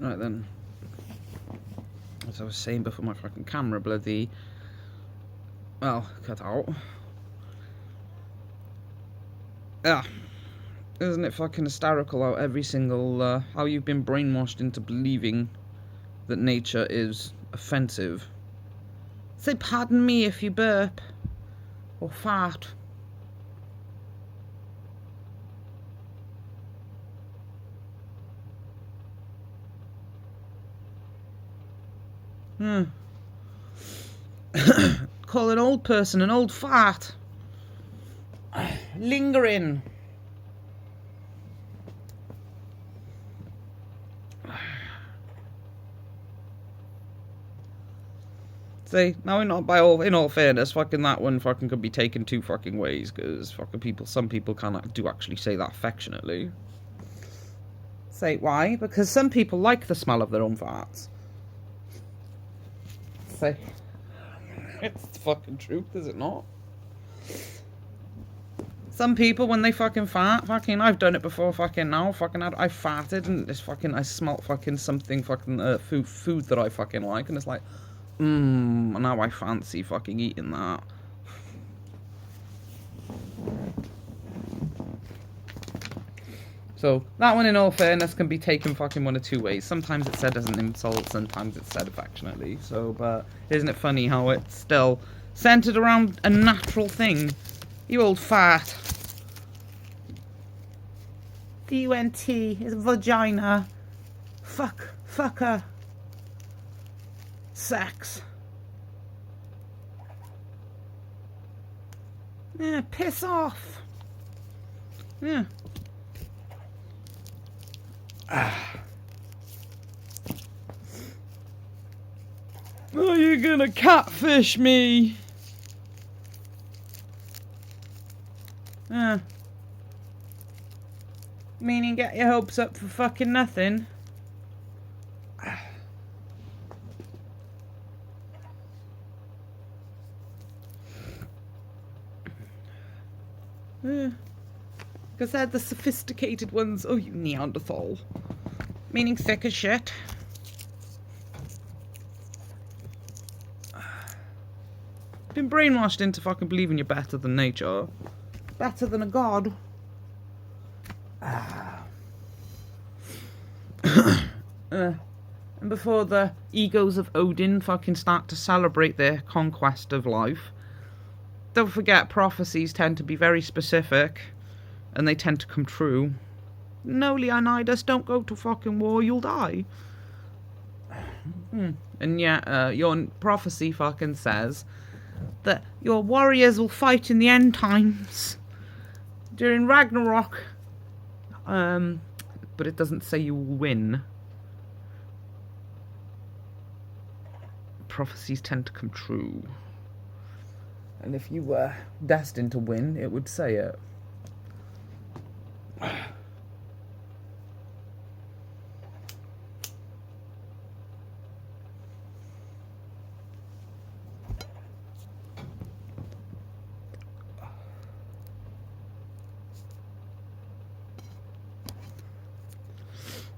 Right then. As I was saying before my fucking camera bloody... Well, cut out. Yeah. Isn't it fucking hysterical how every single... how you've been brainwashed into believing that nature is offensive? Say pardon me if you burp. Or fart. Call an old person an old fart. Lingering. See, now in all fairness, fucking that one fucking could be taken two fucking ways, because fucking some people do actually say that affectionately. Say why? Because some people like the smell of their own farts. Say, it's the fucking truth, is it not? Some people, when they fucking fart, I've done it before, I farted and I smelt fucking something, food that I fucking like, and it's like, now I fancy fucking eating that. So, that one, in all fairness, can be taken fucking one of two ways. Sometimes it's said as an insult, sometimes it's said affectionately. So, but isn't it funny how it's still centered around a natural thing? You old fart. D-U-N-T is vagina. Fucker. Sex. Yeah, piss off. Yeah. Are you gonna catfish me? Meaning get your hopes up for fucking nothing? Because they're the sophisticated ones. Oh, you Neanderthal. Meaning thick as shit. Been brainwashed into fucking believing you're better than nature. Better than a god. And before the egos of Odin fucking start to celebrate their conquest of life, don't forget prophecies tend to be very specific, and they tend to come true. No, Leonidas, don't go to fucking war, you'll die. And yet, your prophecy fucking says that your warriors will fight in the end times during Ragnarok. But it doesn't say you will win. Prophecies tend to come true. And if you were destined to win, it would say it.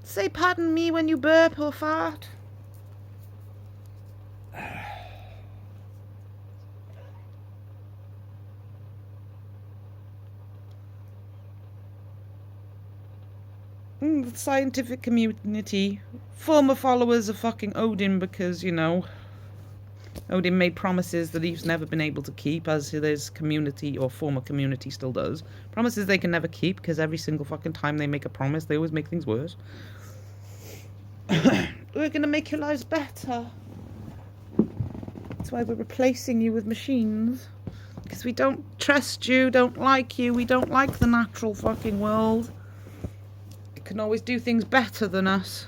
Say pardon me when you burp or fart. The scientific community, former followers of fucking Odin, because, you know, Odin made promises that he's never been able to keep, as his community, or former community, still does. Promises they can never keep, because every single fucking time they make a promise, they always make things worse. We're gonna make your lives better. That's why we're replacing you with machines. Because we don't trust you, don't like you, we don't like the natural fucking world. It can always do things better than us.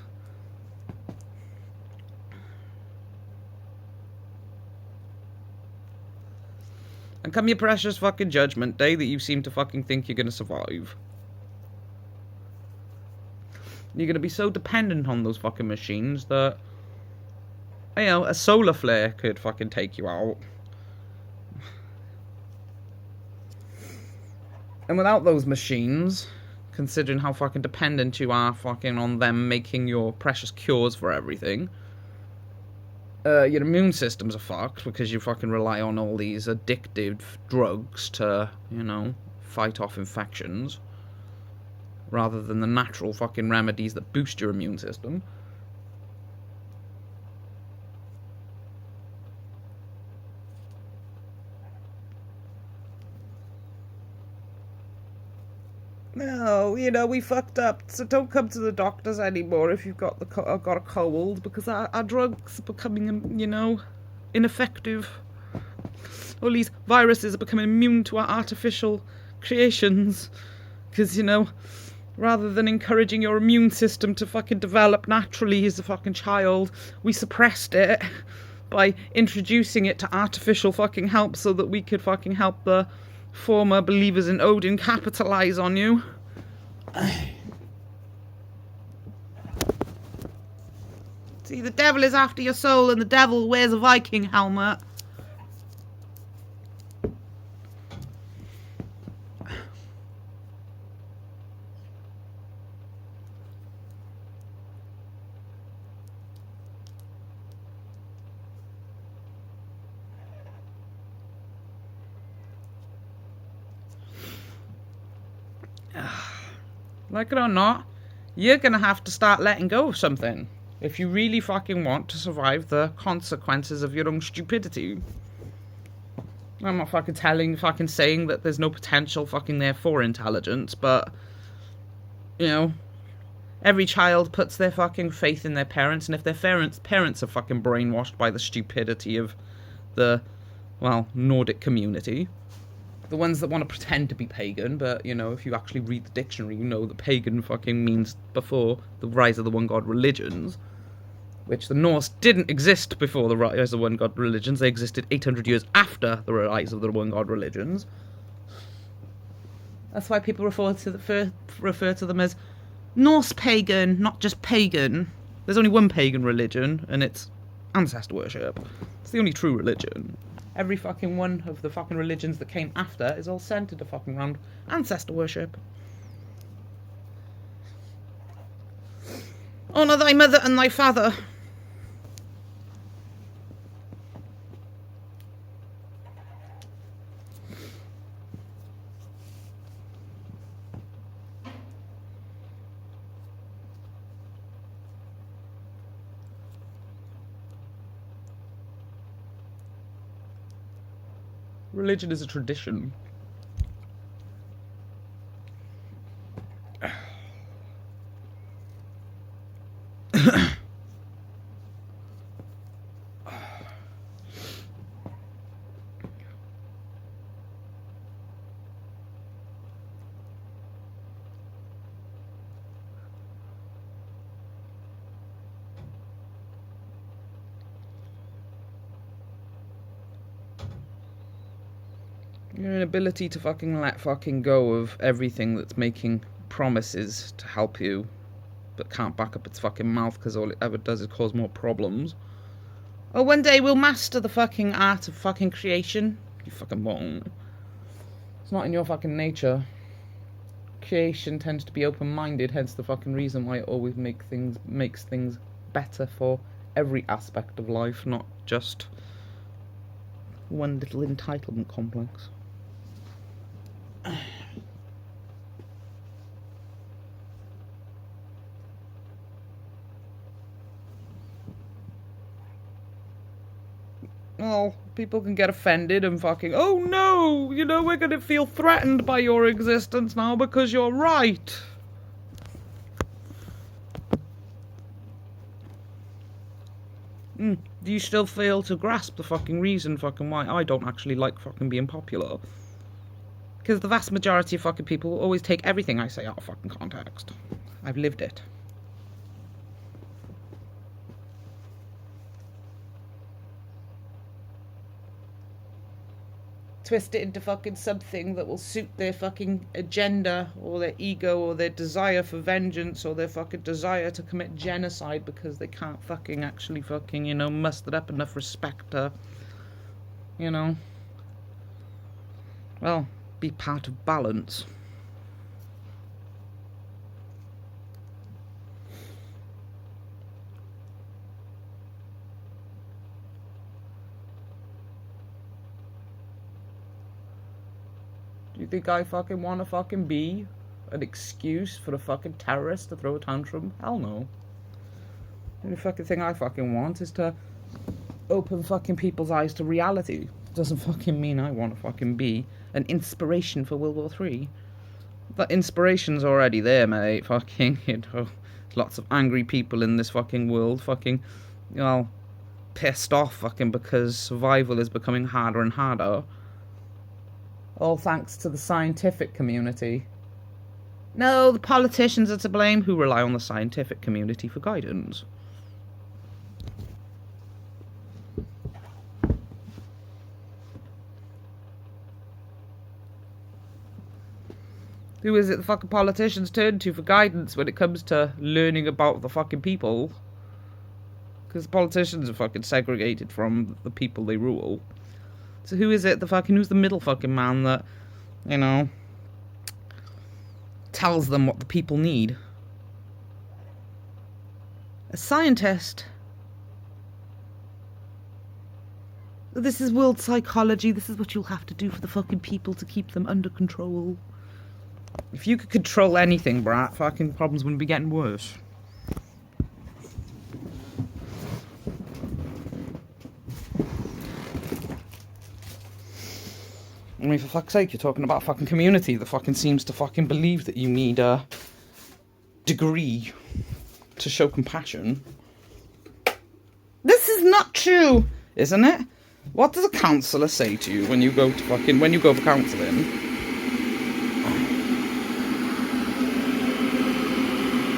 And come your precious fucking judgment day that you seem to fucking think you're gonna survive. You're gonna be so dependent on those fucking machines that, you know, a solar flare could fucking take you out. And without those machines, considering how fucking dependent you are fucking on them making your precious cures for everything. Your immune systems are fucked because you fucking rely on all these addictive drugs to, you know, fight off infections, rather than the natural fucking remedies that boost your immune system. No, you know, we fucked up, so don't come to the doctors anymore if you've got got a cold, because our drugs are becoming, you know, ineffective. All these viruses are becoming immune to our artificial creations, because, you know, rather than encouraging your immune system to fucking develop naturally as a fucking child, we suppressed it by introducing it to artificial fucking help so that we could fucking help the former believers in Odin capitalize on you. See, the devil is after your soul and the devil wears a Viking helmet. Like it or not, you're gonna have to start letting go of something if you really fucking want to survive the consequences of your own stupidity. I'm not fucking saying that there's no potential fucking there for intelligence, but, you know, every child puts their fucking faith in their parents, and if their parents are fucking brainwashed by the stupidity of the, well, Nordic community, the ones that want to pretend to be pagan, but, you know, if you actually read the dictionary, you know that pagan fucking means before the rise of the one god religions, which the Norse didn't exist before the rise of the one god religions. They existed 800 years after the rise of the one god religions. That's why people refer to them as Norse pagan, not just pagan. There's only one pagan religion, and it's ancestor worship. It's the only true religion. Every fucking one of the fucking religions that came after is all centered fucking around ancestor worship. Honour thy mother and thy father. Religion is a tradition. Your inability to fucking let fucking go of everything that's making promises to help you, but can't back up its fucking mouth because all it ever does is cause more problems. Oh, one day we'll master the fucking art of fucking creation. You fucking won't. It's not in your fucking nature. Creation tends to be open-minded, hence the fucking reason why it always makes things better for every aspect of life, not just one little entitlement complex. Well, people can get offended and fucking, oh no, you know, we're gonna feel threatened by your existence now because you're right. Do you still fail to grasp the fucking reason fucking why I don't actually like fucking being popular? Because the vast majority of fucking people will always take everything I say out of fucking context. I've lived it. Twist it into fucking something that will suit their fucking agenda, or their ego, or their desire for vengeance, or their fucking desire to commit genocide because they can't fucking actually fucking, you know, muster up enough respect to, you know, well, be part of balance. You think I fucking want to fucking be an excuse for a fucking terrorist to throw a tantrum? Hell no. The only fucking thing I fucking want is to open fucking people's eyes to reality. Doesn't fucking mean I want to fucking be an inspiration for World War III. That inspiration's already there, mate. Fucking, lots of angry people in this fucking world, fucking, pissed off fucking because survival is becoming harder and harder. All thanks to the scientific community. No, the politicians are to blame who rely on the scientific community for guidance. Who is it the fucking politicians turn to for guidance when it comes to learning about the fucking people? Because politicians are fucking segregated from the people they rule. So who is it who's the middle fucking man that, tells them what the people need? A scientist. This is world psychology. This is what you'll have to do for the fucking people to keep them under control. If you could control anything, brat, fucking problems wouldn't be getting worse. I mean, for fuck's sake, you're talking about a fucking community that fucking seems to fucking believe that you need a degree to show compassion. This is not true, isn't it? What does a counsellor say to you when you go for counselling?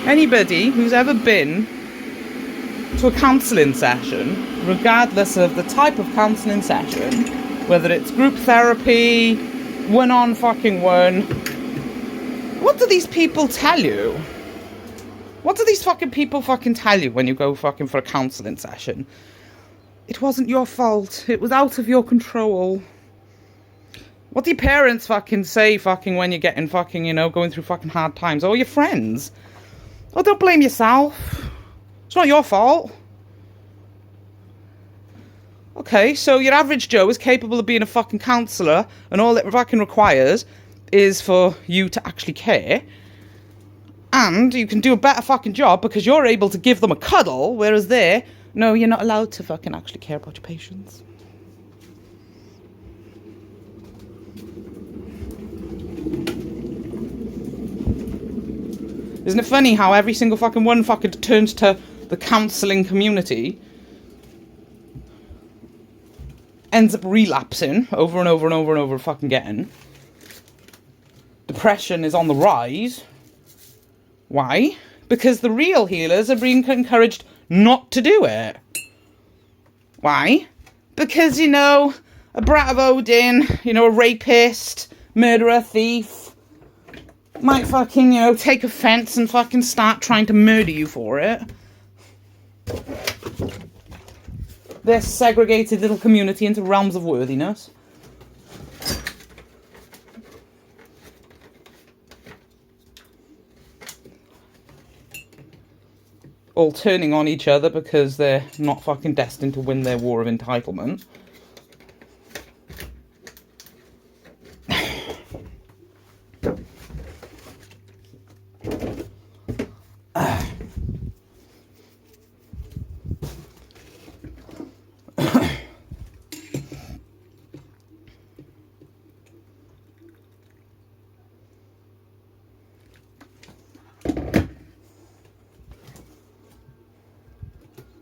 Anybody who's ever been to a counselling session, regardless of the type of counselling session, whether it's group therapy, one-on fucking one, what do these people tell you? What do these fucking people fucking tell you when you go fucking for a counselling session? It wasn't your fault. It was out of your control. What do your parents fucking say fucking when you're getting fucking, going through fucking hard times? Or your friends? Oh, don't blame yourself. It's not your fault. Okay, so your average Joe is capable of being a fucking counsellor, and all it fucking requires is for you to actually care. And you can do a better fucking job because you're able to give them a cuddle, whereas no, you're not allowed to fucking actually care about your patients. Isn't it funny how every single fucking one fucking turns to the counselling community, ends up relapsing over and over and over and over fucking getting. Depression is on the rise. Why? Because the real healers are being encouraged not to do it. Why? Because, a brat of Odin, a rapist, murderer, thief, might fucking, take offence and fucking start trying to murder you for it. This segregated little community into realms of worthiness. All turning on each other because they're not fucking destined to win their war of entitlement.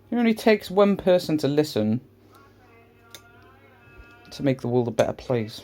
It only takes one person to listen to make the world a better place.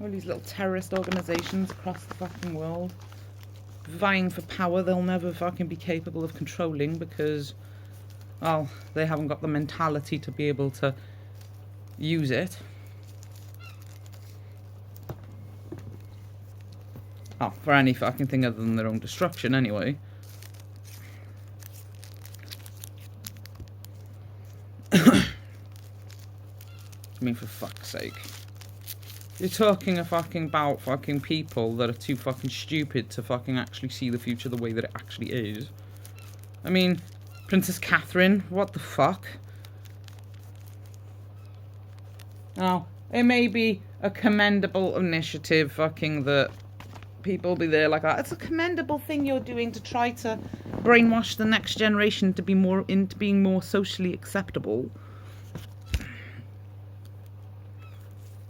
All these little terrorist organisations across the fucking world vying for power they'll never fucking be capable of controlling because, well, they haven't got the mentality to be able to use it. Oh, for any fucking thing other than their own destruction, anyway. I mean, for fuck's sake. You're talking about fucking people that are too fucking stupid to fucking actually see the future the way that it actually is. I mean, Princess Catherine, what the fuck? Now, it may be a commendable initiative fucking that people be there like that. It's a commendable thing you're doing to try to brainwash the next generation to be more into being more socially acceptable.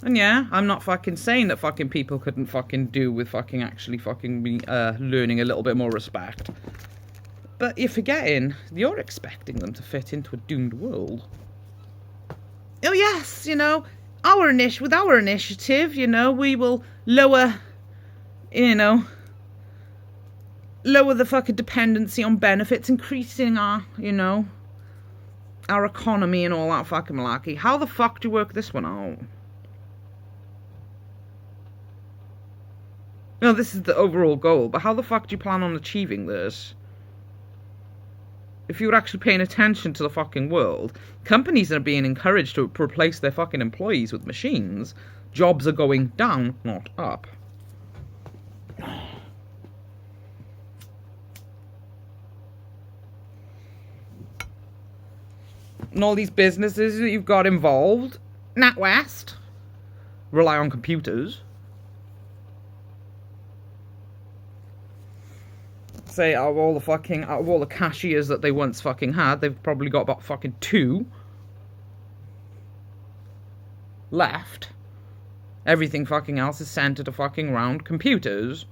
And yeah, I'm not fucking saying that fucking people couldn't fucking do with fucking actually fucking be learning a little bit more respect. But you're forgetting, you're expecting them to fit into a doomed world. Oh yes, you know, with our initiative, you know, we will lower the fucking dependency on benefits, increasing our, you know, our economy and all that fucking malarkey. How the fuck do you work this one out? No, this is the overall goal, but how the fuck do you plan on achieving this? If you were actually paying attention to the fucking world, companies are being encouraged to replace their fucking employees with machines. Jobs are going down, not up. And all these businesses that you've got involved, NatWest, rely on computers. Say out of all the cashiers that they once fucking had, they've probably got about fucking 2 left. Everything fucking else is centered to fucking around computers.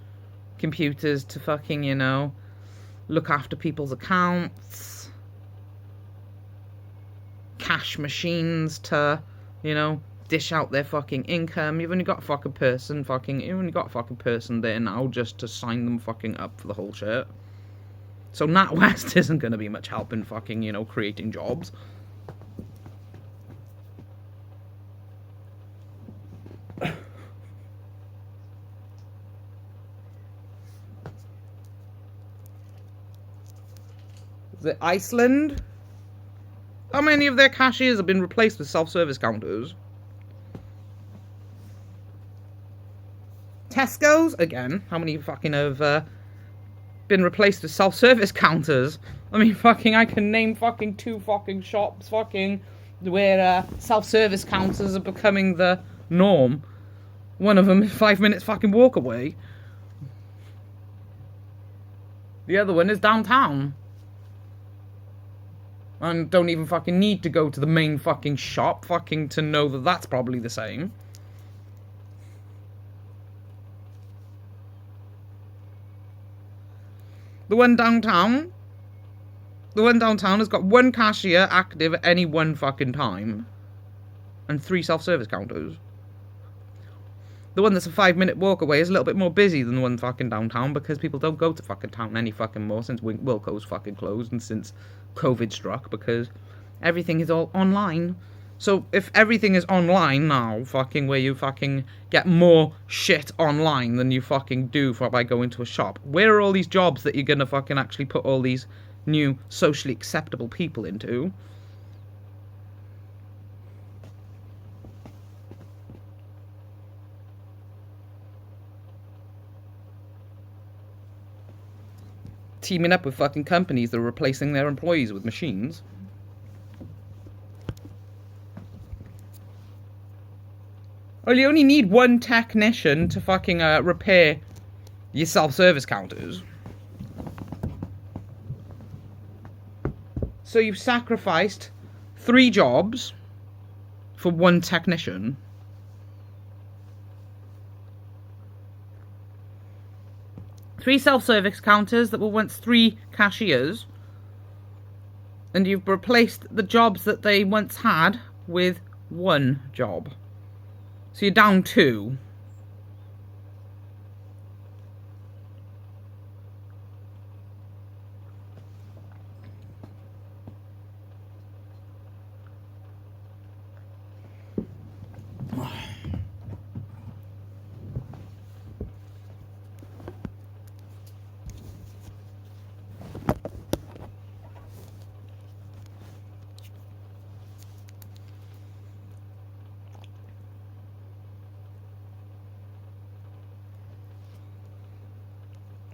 Computers to fucking, you know, look after people's accounts. Cash machines to, you know, dish out their fucking income. You've only got a fucking person there now just to sign them fucking up for the whole shit. So NatWest isn't going to be much help in fucking, you know, creating jobs. Is it Iceland? How many of their cashiers have been replaced with self-service counters? Tesco's, again, how many fucking have been replaced with self-service counters? I mean, fucking, I can name fucking 2 fucking shops fucking where self-service counters are becoming the norm. One of them is 5 minutes fucking walk away. The other one is downtown. And don't even fucking need to go to the main fucking shop fucking to know that that's probably the same. The one downtown has got 1 cashier active at any one fucking time. And 3 self-service counters. The one that's a 5-minute walk away is a little bit more busy than the one fucking downtown because people don't go to fucking town any fucking more since Wilko's fucking closed and since COVID struck because everything is all online. So if everything is online now, fucking where you fucking get more shit online than you fucking do by going to a shop, where are all these jobs that you're gonna fucking actually put all these new socially acceptable people into? Teaming up with fucking companies that are replacing their employees with machines. Well, you only need 1 technician to fucking repair your self-service counters. So you've sacrificed 3 jobs for one technician. Three self-service counters that were once 3 cashiers, and you've replaced the jobs that they once had with 1 job. So you're down 2.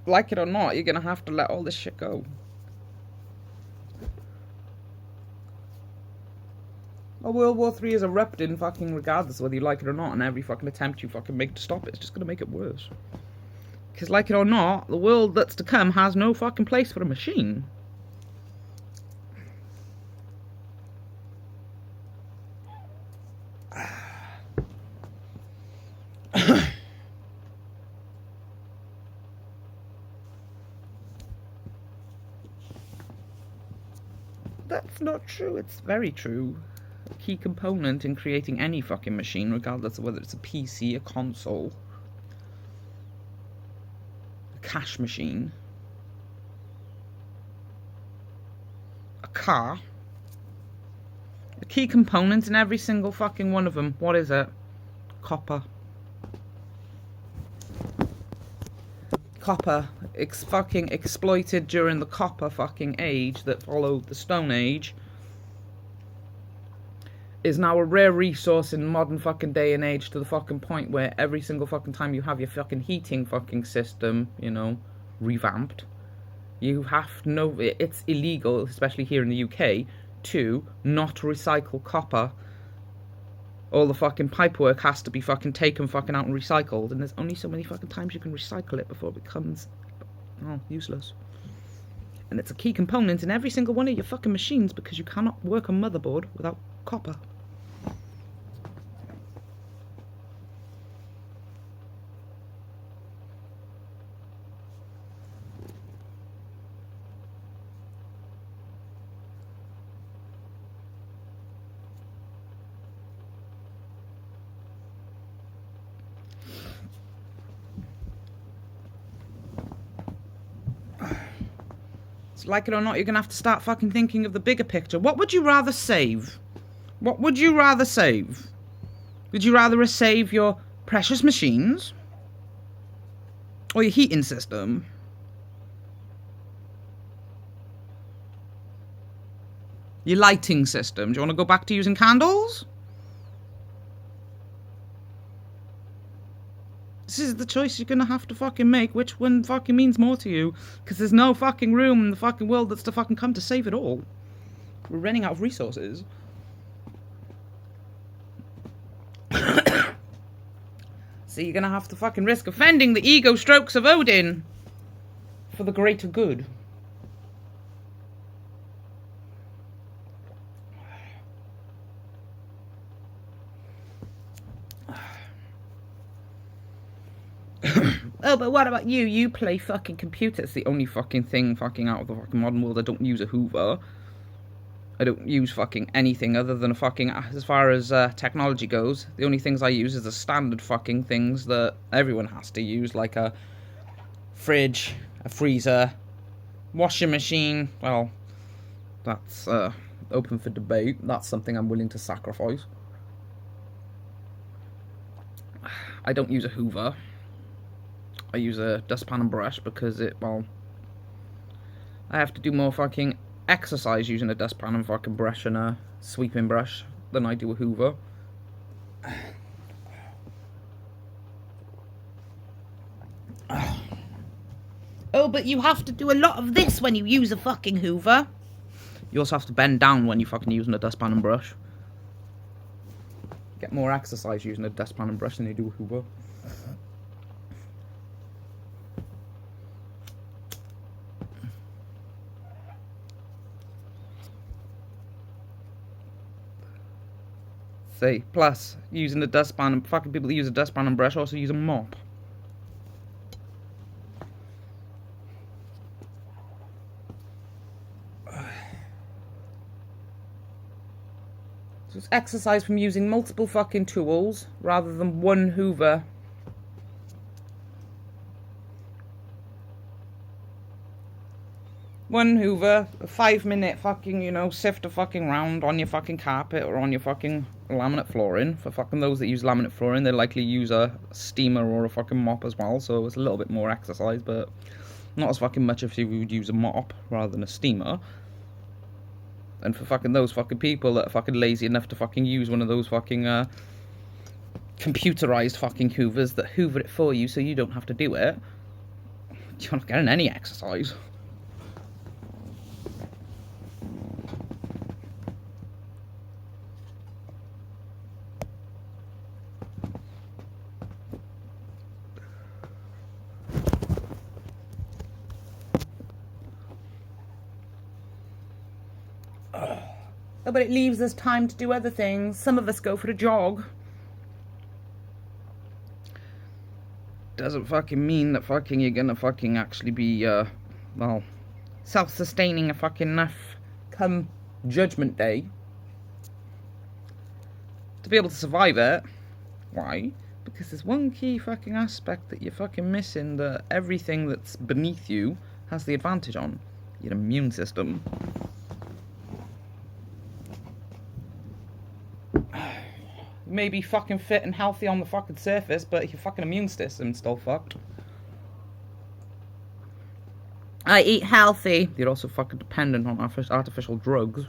Like it or not, you're gonna have to let all this shit go. Well, World War III is erupting fucking regardless of whether you like it or not, and every fucking attempt you fucking make to stop it is just gonna make it worse. Because like it or not, the world that's to come has no fucking place for a machine. That's not true. It's very true. A key component in creating any fucking machine, regardless of whether it's a PC, a console, a cash machine, a car. A key component in every single fucking one of them. What is it? Copper. Copper. It's fucking exploited during the copper fucking age that followed the Stone Age. Is now a rare resource in modern fucking day and age, to the fucking point where every single fucking time you have your fucking heating fucking system, you know, revamped, you have no, it's illegal, especially here in the UK, to not recycle copper. All the fucking pipework has to be fucking taken fucking out and recycled, and there's only so many fucking times you can recycle it before it becomes, oh, useless. And it's a key component in every single one of your fucking machines, because you cannot work a motherboard without copper. Like it or not, you're gonna have to start fucking thinking of the bigger picture. What would you rather save? What would you rather save? Would you rather save your precious machines? Or your heating system? Your lighting system? Do you want to go back to using candles? This is the choice you're gonna have to fucking make. Which one fucking means more to you? Because there's no fucking room in the fucking world that's to fucking come to save it all. We're running out of resources. So you're gonna have to fucking risk offending the ego strokes of Odin for the greater good. Oh, but what about you? You play fucking computer. It's the only fucking thing fucking out of the fucking modern world. I don't use a Hoover. I don't use fucking anything other than a fucking, as far as technology goes, the only things I use is the standard fucking things that everyone has to use, like a fridge, a freezer, washing machine. Well, that's open for debate. That's something I'm willing to sacrifice. I don't use a Hoover. I use a dustpan and brush because I have to do more fucking exercise using a dustpan and fucking brush and a sweeping brush than I do a Hoover. Oh, but you have to do a lot of this when you use a fucking Hoover. You also have to bend down when you're fucking using a dustpan and brush. Get more exercise using a dustpan and brush than you do a Hoover. See, plus, using the dustpan, and fucking people that use a dustpan and brush also use a mop. So it's exercise from using multiple fucking tools rather than one Hoover. One Hoover, a 5-minute fucking, sift a fucking round on your fucking carpet or on your fucking laminate flooring. For fucking those that use laminate flooring, they likely use a steamer or a fucking mop as well, so it's a little bit more exercise, but not as fucking much if you would use a mop rather than a steamer. And for fucking those fucking people that are fucking lazy enough to fucking use one of those fucking computerized fucking Hoovers that hoover it for you so you don't have to do it, you're not getting any exercise. Oh, but it leaves us time to do other things. Some of us go for a jog. Doesn't fucking mean that fucking you're gonna fucking actually be, well, self-sustaining a fucking enough come Judgment Day. To be able to survive it. Why? Because there's one key fucking aspect that you're fucking missing that everything that's beneath you has the advantage on. Your immune system. You may be fucking fit and healthy on the fucking surface, but your fucking immune system's still fucked. I eat healthy. You're also fucking dependent on artificial drugs.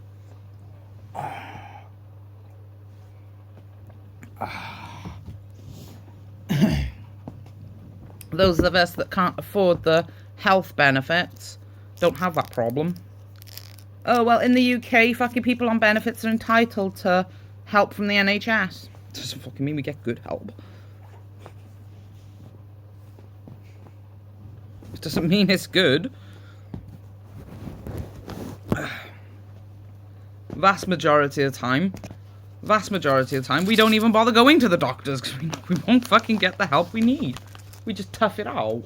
Those of us that can't afford the health benefits don't have that problem. Oh, well, in the UK, fucking people on benefits are entitled to help from the NHS. Doesn't fucking mean we get good help. It doesn't mean it's good. Vast majority of the time, we don't even bother going to the doctors because we won't fucking get the help we need. We just tough it out.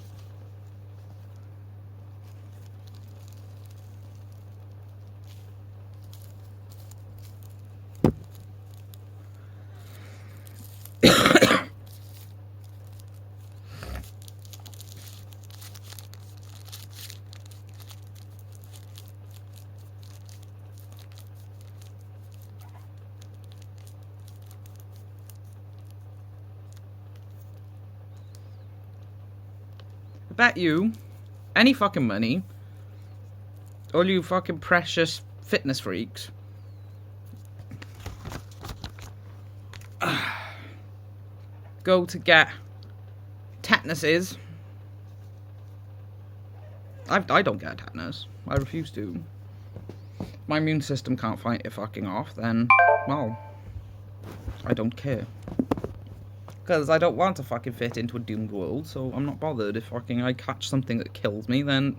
Bet you any fucking money, all you fucking precious fitness freaks, go to get tetanuses. I don't get tetanus. I refuse to. My immune system can't fight it fucking off, then, well, I don't care. Because I don't want to fucking fit into a doomed world, so I'm not bothered. If fucking I catch something that kills me, then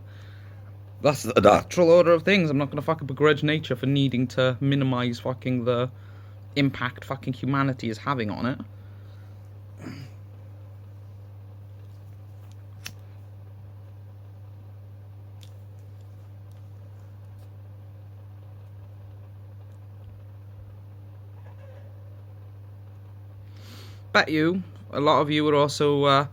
that's the natural order of things. I'm not gonna fucking begrudge nature for needing to minimize fucking the impact fucking humanity is having on it. Bet you, a lot of you are also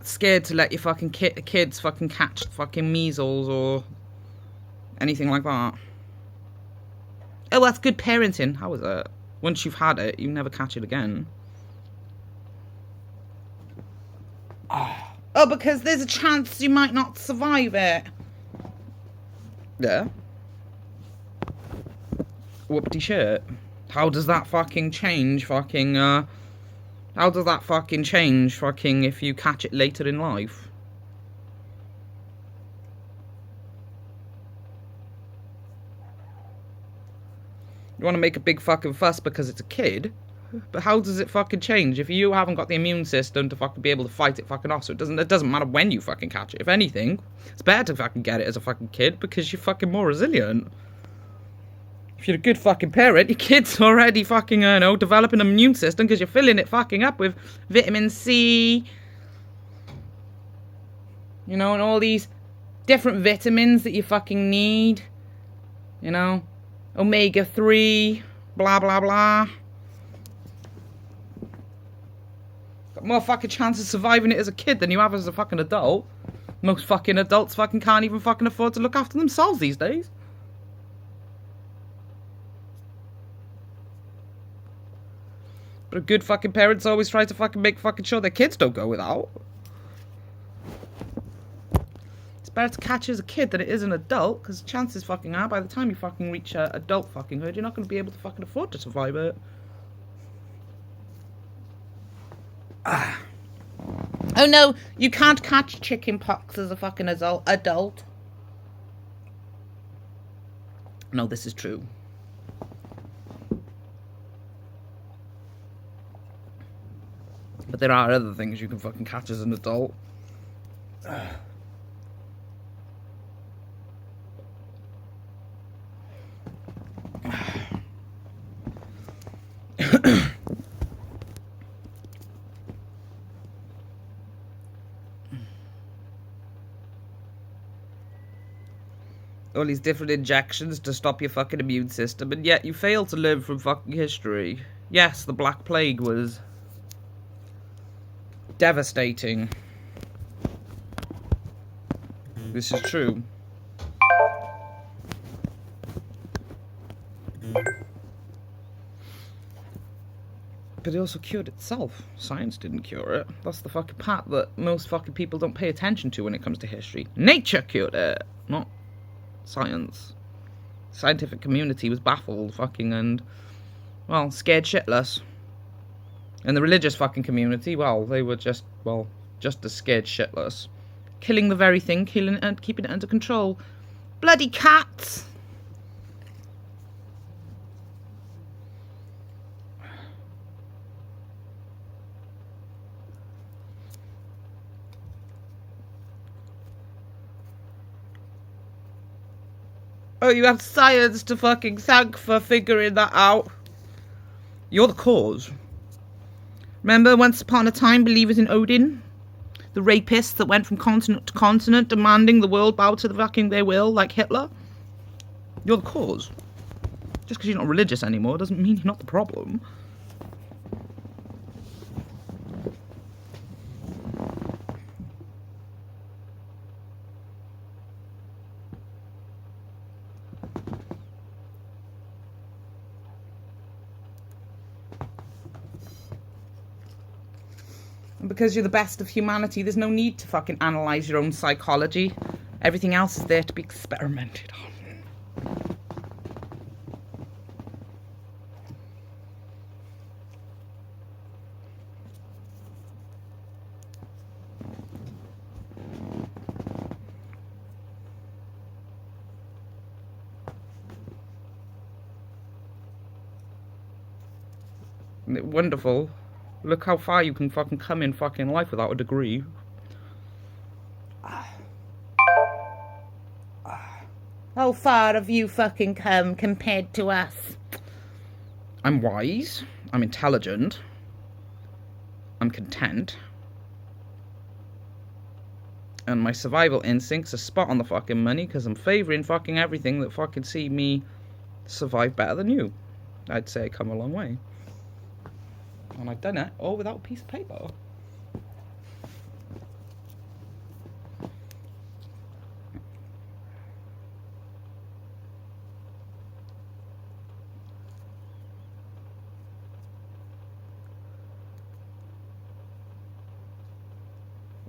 scared to let your fucking kids fucking catch fucking measles or anything like that. Oh, that's good parenting. How is it? Once you've had it, you never catch it again. Oh, because there's a chance you might not survive it. Yeah. Whoopty shit. How does that fucking change fucking, how does that fucking change fucking if you catch it later in life? You want to make a big fucking fuss because it's a kid, but how does it fucking change if you haven't got the immune system to fucking be able to fight it fucking off? So it doesn't matter when you fucking catch it. If anything, it's better to fucking get it as a fucking kid because you're fucking more resilient. If you're a good fucking parent, your kid's already fucking, developing an immune system because you're filling it fucking up with vitamin C, and all these different vitamins that you fucking need, omega-3, blah, blah, blah. Got more fucking chance of surviving it as a kid than you have as a fucking adult. Most fucking adults fucking can't even fucking afford to look after themselves these days. But a good fucking parents always try to fucking make fucking sure their kids don't go without. It's better to catch as a kid than it is an adult, because chances fucking are by the time you fucking reach adult fucking hood, you're not going to be able to fucking afford to survive it. Oh no, you can't catch chicken pox as a fucking adult. No, this is true. But there are other things you can fucking catch as an adult. All these different injections to stop your fucking immune system, and yet you fail to learn from fucking history. Yes, the Black Plague was devastating. This is true. But it also cured itself. Science didn't cure it. That's the fucking part that most fucking people don't pay attention to when it comes to history. Nature cured it, not science. Scientific community was baffled fucking and, well, scared shitless. And the religious fucking community, well, they were just as scared shitless. Killing the very thing, killing it and keeping it under control. Bloody cats! Oh, you have science to fucking thank for figuring that out. You're the cause. Remember, once upon a time, believers in Odin? The rapists that went from continent to continent demanding the world bow to the fucking their will, like Hitler? You're the cause. Just because you're not religious anymore doesn't mean you're not the problem. And because you're the best of humanity, there's no need to fucking analyse your own psychology. Everything else is there to be experimented on. Isn't it wonderful? Look how far you can fucking come in fucking life without a degree. How far have you fucking come compared to us? I'm wise. I'm intelligent. I'm content. And my survival instincts are spot on the fucking money because I'm favouring fucking everything that fucking see me survive better than you. I'd say I come a long way. And I've done it all without a piece of paper.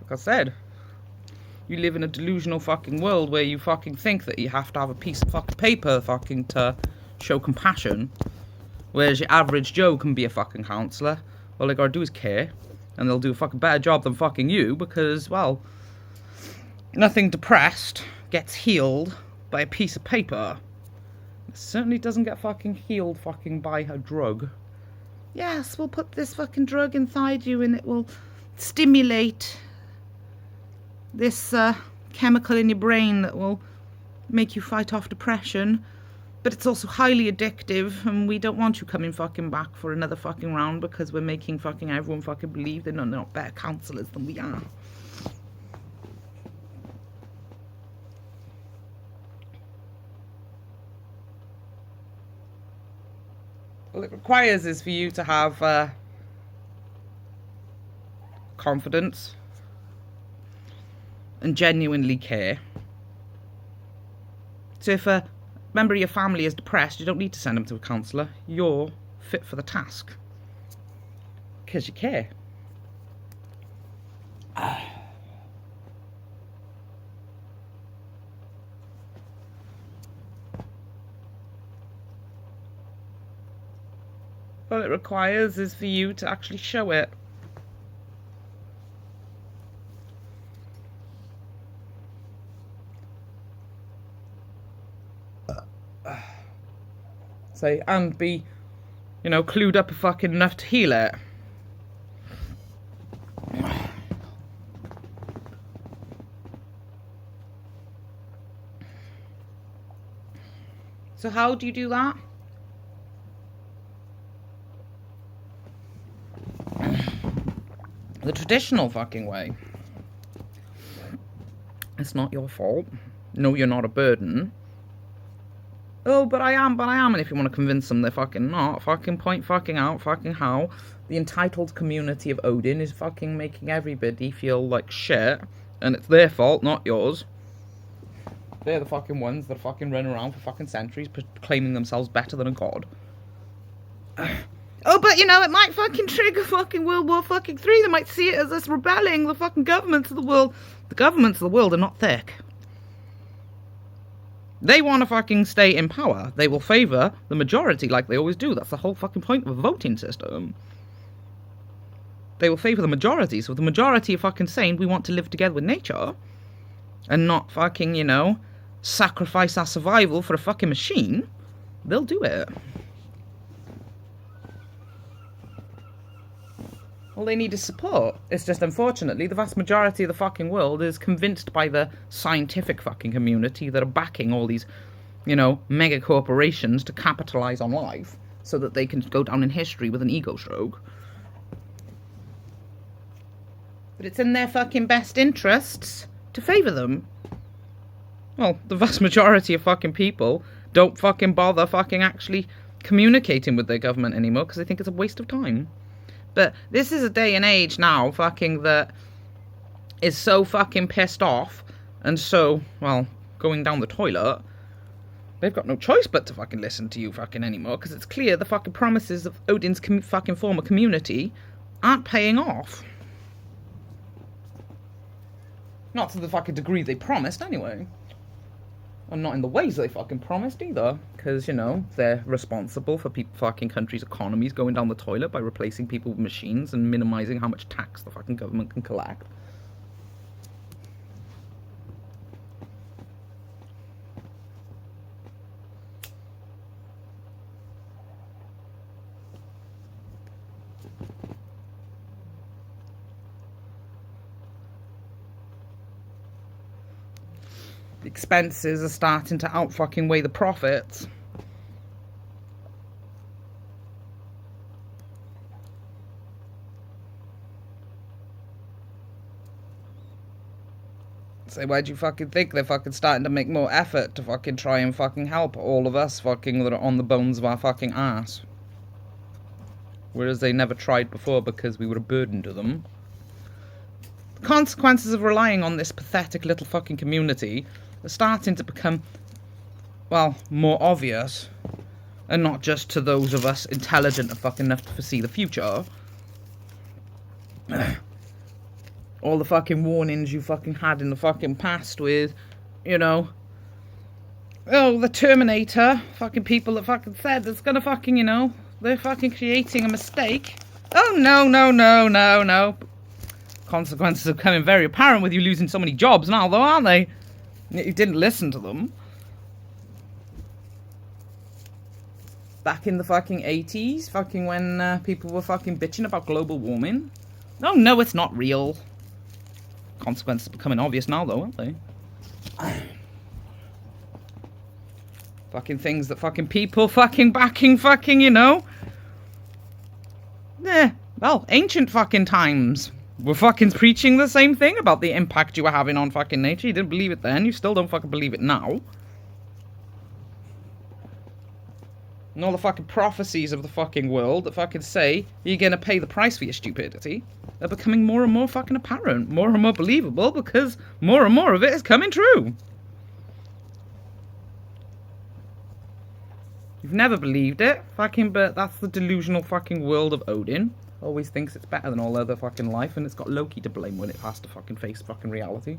Like I said, you live in a delusional fucking world where you fucking think that you have to have a piece of fucking paper fucking to show compassion. Whereas your average Joe can be a fucking counsellor. All they gotta do is care. And they'll do a fucking better job than fucking you because, well, nothing depressed gets healed by a piece of paper. It certainly doesn't get fucking healed fucking by a drug. Yes, we'll put this fucking drug inside you and it will stimulate this chemical in your brain that will make you fight off depression. But it's also highly addictive, and we don't want you coming fucking back for another fucking round because we're making fucking everyone fucking believe they're not better counsellors than we are. All it requires is for you to have confidence and genuinely care. So if a member of your family is depressed, you don't need to send them to a counsellor. You're fit for the task. Because you care. All it requires is for you to actually show it. Say, and be, you know, clued up fucking enough to heal it. So how do you do that? The traditional fucking way. It's not your fault. No, you're not a burden. Oh, but I am. And if you want to convince them they're fucking not, fucking point fucking out fucking how the entitled community of Odin is fucking making everybody feel like shit, and it's their fault, not yours. They're the fucking ones that fucking run around for fucking centuries claiming themselves better than a god. Oh, but you know, it might fucking trigger fucking World War fucking 3. They might see it as us rebelling. The fucking governments of the world. The governments of the world are not thick. They want to fucking stay in power. They will favour the majority like they always do. That's the whole fucking point of a voting system. They will favour the majority. So if the majority are fucking saying we want to live together with nature and not fucking, you know, sacrifice our survival for a fucking machine, they'll do it. All they need is support. It's just, unfortunately, the vast majority of the fucking world is convinced by the scientific fucking community that are backing all these, you know, mega corporations to capitalise on life so that they can go down in history with an ego stroke. But it's in their fucking best interests to favour them. Well, the vast majority of fucking people don't fucking bother fucking actually communicating with their government anymore because they think it's a waste of time. But this is a day and age now fucking that is so fucking pissed off and so, well, going down the toilet. They've got no choice but to fucking listen to you fucking anymore because it's clear the fucking promises of Odin's fucking former community aren't paying off. Not to the fucking degree they promised anyway. And not in the ways they fucking promised either. Because, you know, they're responsible for fucking countries' economies going down the toilet by replacing people with machines and minimising how much tax the fucking government can collect. The expenses are starting to out-fucking weigh the profits. So why do you fucking think they're fucking starting to make more effort to fucking try and fucking help all of us fucking that are on the bones of our fucking ass? Whereas they never tried before because we were a burden to them. The consequences of relying on this pathetic little fucking community are starting to become, well, more obvious. And not just to those of us intelligent and fucking enough to foresee the future. All the fucking warnings you fucking had in the fucking past with, you know, oh, the Terminator, fucking people that fucking said it's gonna fucking, you know, they're fucking creating a mistake. Oh, no. Consequences are becoming very apparent with you losing so many jobs now, though, aren't they? You didn't listen to them. Back in the fucking 80s, fucking when people were fucking bitching about global warming. Oh, no, it's not real. Consequences are becoming obvious now, though, aren't they? Fucking things that fucking people fucking backing fucking, you know. Yeah, well, ancient fucking times were fucking preaching the same thing about the impact you were having on fucking nature. You didn't believe it then, you still don't fucking believe it now. And all the fucking prophecies of the fucking world that fucking say you're gonna pay the price for your stupidity are becoming more and more fucking apparent, more and more believable, because more and more of it is coming true. You've never believed it, fucking, but that's the delusional fucking world of Odin. Always thinks it's better than all other fucking life, and it's got Loki to blame when it has to fucking face fucking reality.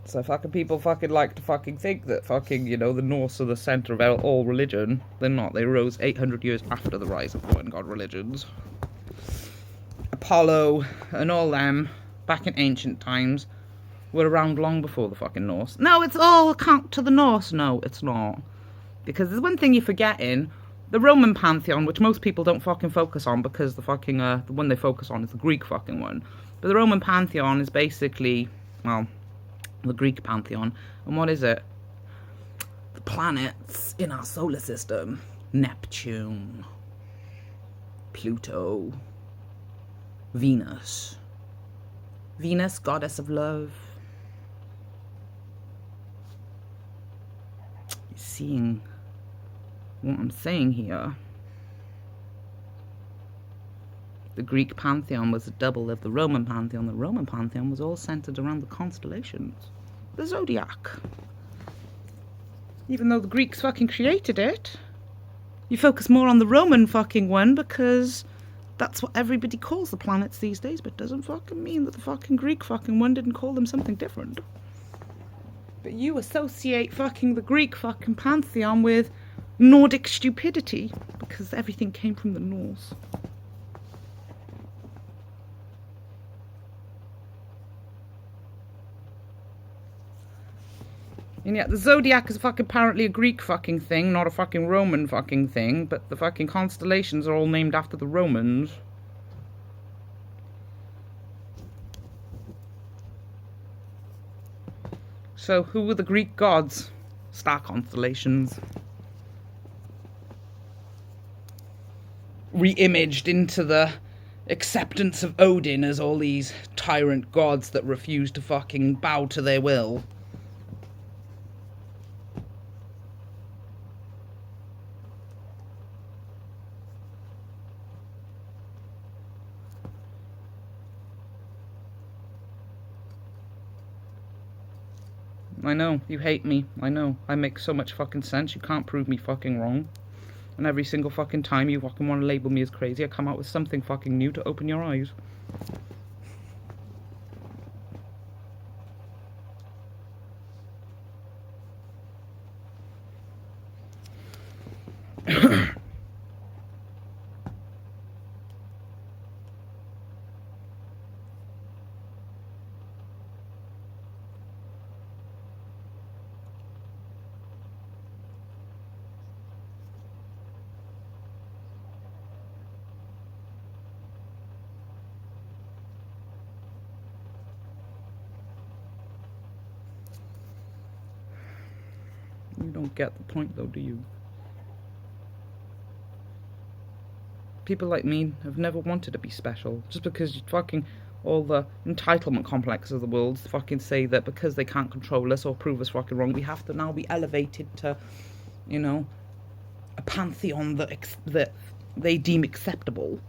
So fucking people fucking like to fucking think that fucking, you know, the Norse are the centre of all religion. They're not. They rose 800 years after the rise of the one god religions. Apollo and all them, back in ancient times, were around long before the fucking Norse. No, it's all account to the Norse. No, it's not. Because there's one thing you're forgetting. The Roman pantheon, which most people don't fucking focus on because the fucking, the one they focus on is the Greek fucking one. But the Roman pantheon is basically, well, the Greek pantheon. And what is it? The planets in our solar system. Neptune, Pluto, Venus. Venus, goddess of love. You're seeing what I'm saying here. The Greek pantheon was a double of the Roman pantheon. The Roman pantheon was all centered around the constellations. The zodiac. Even though the Greeks fucking created it, you focus more on the Roman fucking one because that's what everybody calls the planets these days, but it doesn't fucking mean that the fucking Greek fucking one didn't call them something different. But you associate fucking the Greek fucking pantheon with Nordic stupidity because everything came from the Norse. And yet the zodiac is fucking apparently a Greek fucking thing, not a fucking Roman fucking thing, but the fucking constellations are all named after the Romans. So who were the Greek gods? Star constellations. Re-imaged into the acceptance of Odin as all these tyrant gods that refuse to fucking bow to their will. I know, you hate me, I know, I make so much fucking sense, you can't prove me fucking wrong. And every single fucking time you fucking want to label me as crazy, I come out with something fucking new to open your eyes. You don't get the point though, do you? People like me have never wanted to be special. Just because you fucking, all the entitlement complexes of the world fucking say that because they can't control us or prove us fucking wrong, we have to now be elevated to, you know, a pantheon that they deem acceptable.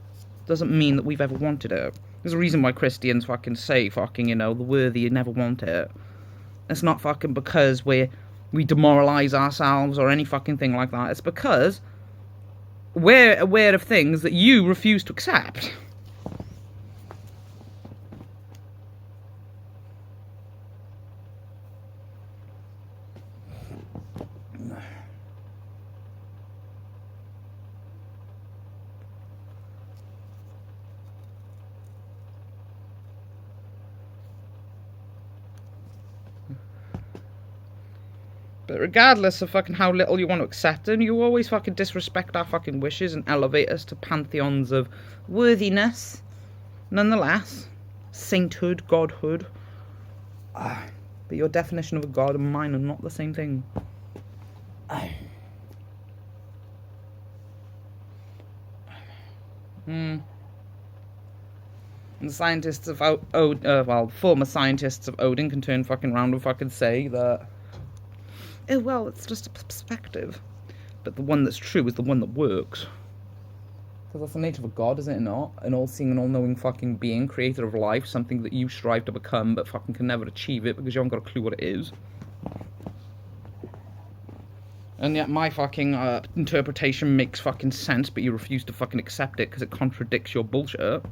Doesn't mean that we've ever wanted it. There's a reason why Christians fucking say fucking, you know, the worthy never want it. It's not fucking because we demoralise ourselves or any fucking thing like that. It's because we're aware of things that you refuse to accept. But regardless of fucking how little you want to accept them, you always fucking disrespect our fucking wishes and elevate us to pantheons of worthiness. Nonetheless, sainthood, godhood. But your definition of a god and mine are not the same thing. And the scientists of former scientists of Odin can turn fucking round and fucking say that, oh well, it's just a perspective. But the one that's true is the one that works. Because that's the nature of a god, isn't it not? An all-seeing and all-knowing fucking being, creator of life, something that you strive to become but fucking can never achieve it because you haven't got a clue what it is. And yet my fucking interpretation makes fucking sense, but you refuse to fucking accept it because it contradicts your bullshit.